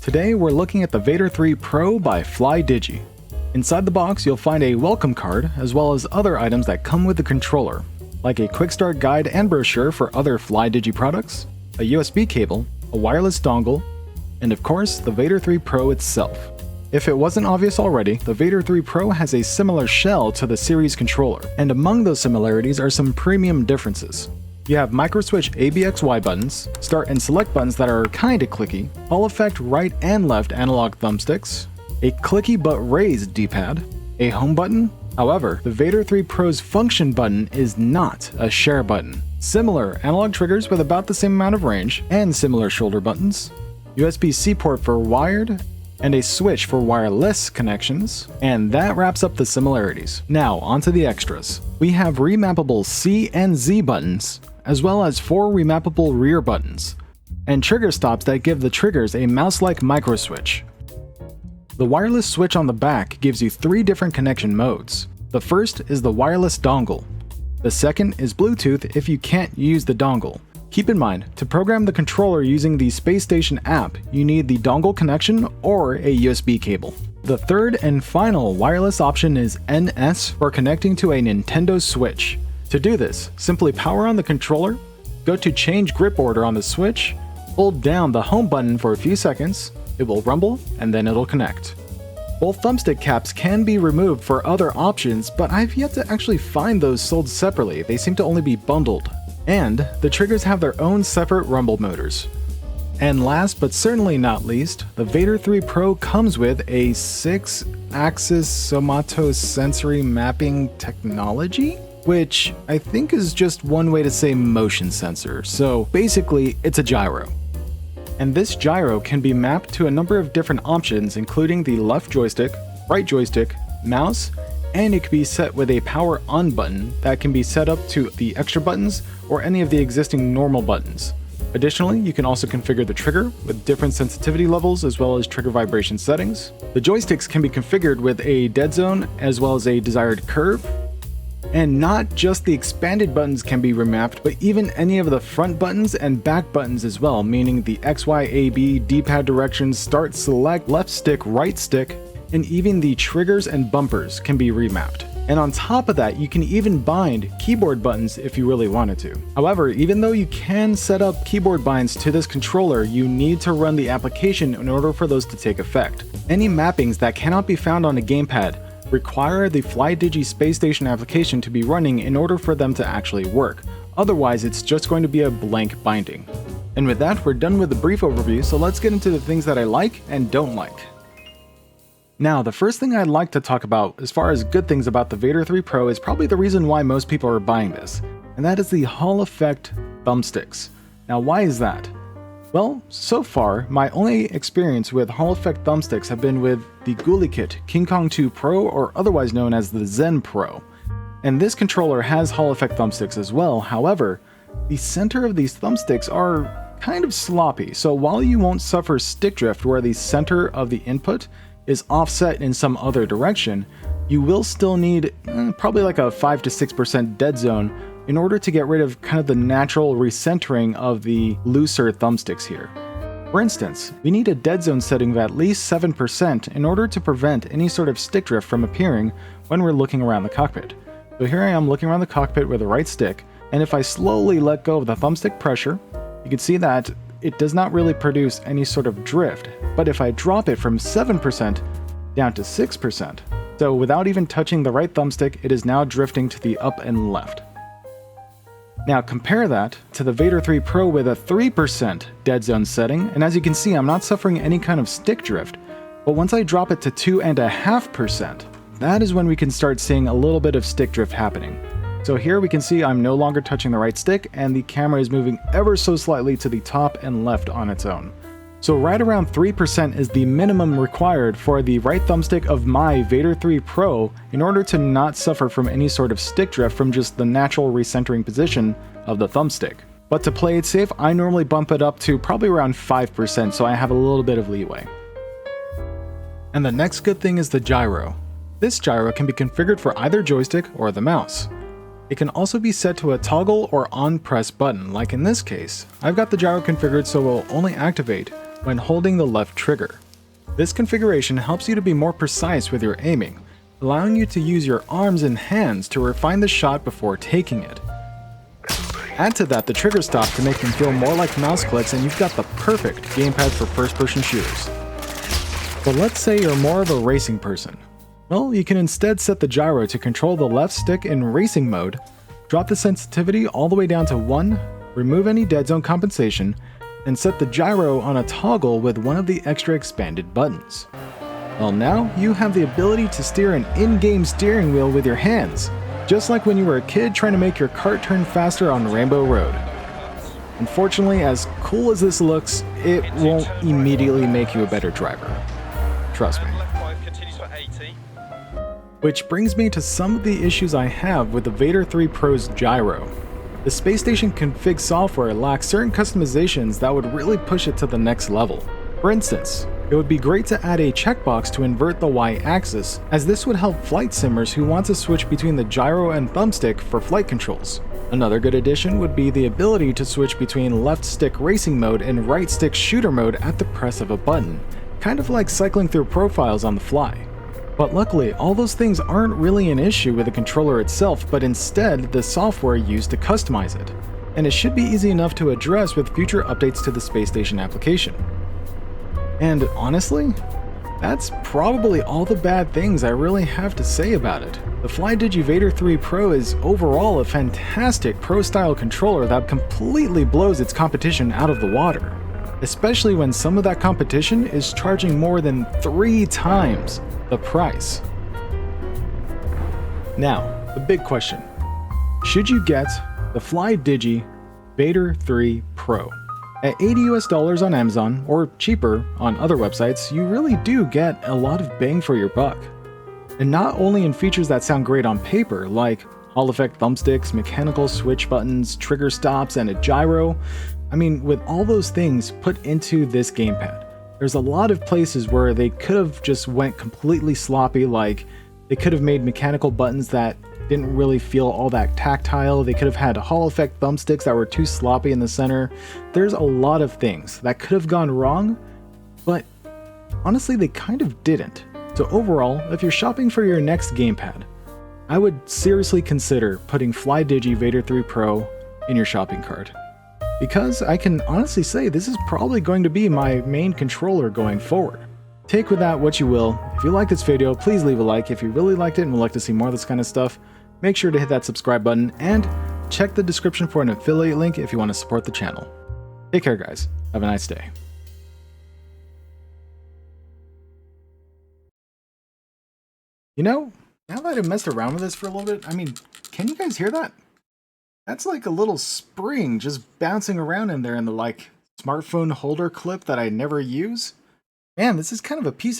Today we're looking at the Vader3 Pro by Flydigi. Inside the box you'll find a welcome card as well as other items that come with the controller, like a quick start guide and brochure for other Flydigi products, a USB cable, a wireless dongle, and of course the Vader3 Pro itself. If it wasn't obvious already, the Vader3 Pro has a similar shell to the series controller, and among those similarities are some premium differences. You have microswitch ABXY buttons, start and select buttons that are kinda clicky, Hall effect right and left analog thumbsticks, a clicky but raised D-pad, a home button. However, the Vader3 Pro's function button is not a share button. Similar analog triggers with about the same amount of range, and similar shoulder buttons, USB-C port for wired, and a switch for wireless connections, and that wraps up the similarities. Now, onto the extras. We have remappable C and Z buttons, as well as 4 remappable rear buttons, and trigger stops that give the triggers a mouse-like microswitch. The wireless switch on the back gives you 3 different connection modes. The first is the wireless dongle. The second is Bluetooth if you can't use the dongle. Keep in mind, to program the controller using the Space Station app, you need the dongle connection or a USB cable. The third and final wireless option is NS for connecting to a Nintendo Switch. To do this, simply power on the controller, go to change grip order on the Switch, hold down the home button for a few seconds, it will rumble, and then it'll connect. Both thumbstick caps can be removed for other options, but I've yet to actually find those sold separately. They seem to only be bundled. And the triggers have their own separate rumble motors. And last but certainly not least, the Vader3 Pro comes with a 6-axis somatosensory mapping technology, which I think is just one way to say motion sensor. So basically, it's a gyro. And this gyro can be mapped to a number of different options, including the left joystick, right joystick, mouse, and it can be set with a power on button that can be set up to the extra buttons or any of the existing normal buttons. Additionally, you can also configure the trigger with different sensitivity levels as well as trigger vibration settings. The joysticks can be configured with a Deadzone as well as a desired curve. And not just the expanded buttons can be remapped, but even any of the front buttons and back buttons as well, meaning the X, Y, A, B, D-pad directions, start, select, left stick, right stick, and even the triggers and bumpers can be remapped. And on top of that, you can even bind keyboard buttons if you really wanted to. However, even though you can set up keyboard binds to this controller, you need to run the application in order for those to take effect. Any mappings that cannot be found on a gamepad require the Flydigi Space Station application to be running in order for them to actually work. Otherwise, it's just going to be a blank binding. And with that, we're done with the brief overview, so let's get into the things that I like and don't like. Now, the first thing I'd like to talk about as far as good things about the Vader3 Pro is probably the reason why most people are buying this, and that is the Hall effect thumbsticks. Now, why is that? Well, so far, my only experience with Hall effect thumbsticks have been with the Ghoulie Kit King Kong 2 Pro, or otherwise known as the Zen Pro. And this controller has Hall effect thumbsticks as well. However, the center of these thumbsticks are kind of sloppy, so while you won't suffer stick drift where the center of the input is offset in some other direction, you will still need probably like a 5 to 6% dead zone in order to get rid of kind of the natural recentering of the looser thumbsticks here. For instance, we need a dead zone setting of at least 7% in order to prevent any sort of stick drift from appearing when we're looking around the cockpit. So here I am looking around the cockpit with the right stick, and if I slowly let go of the thumbstick pressure, you can see that it does not really produce any sort of drift. But if I drop it from 7% down to 6%, so without even touching the right thumbstick, it is now drifting to the up and left. Now compare that to the Vader3 Pro with a 3% dead zone setting, and as you can see, I'm not suffering any kind of stick drift. But once I drop it to 2.5%, that is when we can start seeing a little bit of stick drift happening. So here we can see I'm no longer touching the right stick, and the camera is moving ever so slightly to the top and left on its own. So right around 3% is the minimum required for the right thumbstick of my Vader3 Pro in order to not suffer from any sort of stick drift from just the natural recentering position of the thumbstick. But to play it safe, I normally bump it up to probably around 5%, so I have a little bit of leeway. And the next good thing is the gyro. This gyro can be configured for either joystick or the mouse. It can also be set to a toggle or on-press button, like in this case. I've got the gyro configured so it will only activate when holding the left trigger. This configuration helps you to be more precise with your aiming, allowing you to use your arms and hands to refine the shot before taking it. Add to that the trigger stop to make them feel more like mouse clicks, and you've got the perfect gamepad for first-person shooters. But let's say you're more of a racing person. Well, you can instead set the gyro to control the left stick in racing mode, drop the sensitivity all the way down to 1, remove any deadzone compensation, and set the gyro on a toggle with one of the extra expanded buttons. Well, now you have the ability to steer an in-game steering wheel with your hands, just like when you were a kid trying to make your cart turn faster on Rainbow Road. Unfortunately, as cool as this looks, it won't immediately make you a better driver. Trust me. Which brings me to some of the issues I have with the Vader 3 Pro's gyro. The space station config software lacks certain customizations that would really push it to the next level. For instance, it would be great to add a checkbox to invert the Y-axis, as this would help flight simmers who want to switch between the gyro and thumbstick for flight controls. Another good addition would be the ability to switch between left stick racing mode and right stick shooter mode at the press of a button, kind of like cycling through profiles on the fly. But luckily, all those things aren't really an issue with the controller itself, but instead the software used to customize it. And it should be easy enough to address with future updates to the space station application. And honestly, that's probably all the bad things I really have to say about it. The Flydigi Vader3 Pro is overall a fantastic pro-style controller that completely blows its competition out of the water, especially when some of that competition is charging more than 3 times the price. Now, the big question. Should you get the Flydigi Vader3 Pro? At $80 on Amazon, or cheaper on other websites, you really do get a lot of bang for your buck. And not only in features that sound great on paper, like Hall effect thumbsticks, mechanical switch buttons, trigger stops, and a gyro. I mean, with all those things put into this gamepad, there's a lot of places where they could have just went completely sloppy, like they could have made mechanical buttons that didn't really feel all that tactile. They could have had Hall effect thumbsticks that were too sloppy in the center. There's a lot of things that could have gone wrong, but honestly they kind of didn't. So overall, if you're shopping for your next gamepad, I would seriously consider putting Flydigi Vader3 Pro in your shopping cart. Because I can honestly say this is probably going to be my main controller going forward. Take with that what you will. If you like this video, please leave a like. If you really liked it and would like to see more of this kind of stuff, make sure to hit that subscribe button and check the description for an affiliate link if you want to support the channel. Take care, guys. Have a nice day. You know, now that I messed around with this for a little bit, I mean, can you guys hear that? That's like a little spring just bouncing around in there in the like smartphone holder clip that I never use. Man, this is kind of a piece of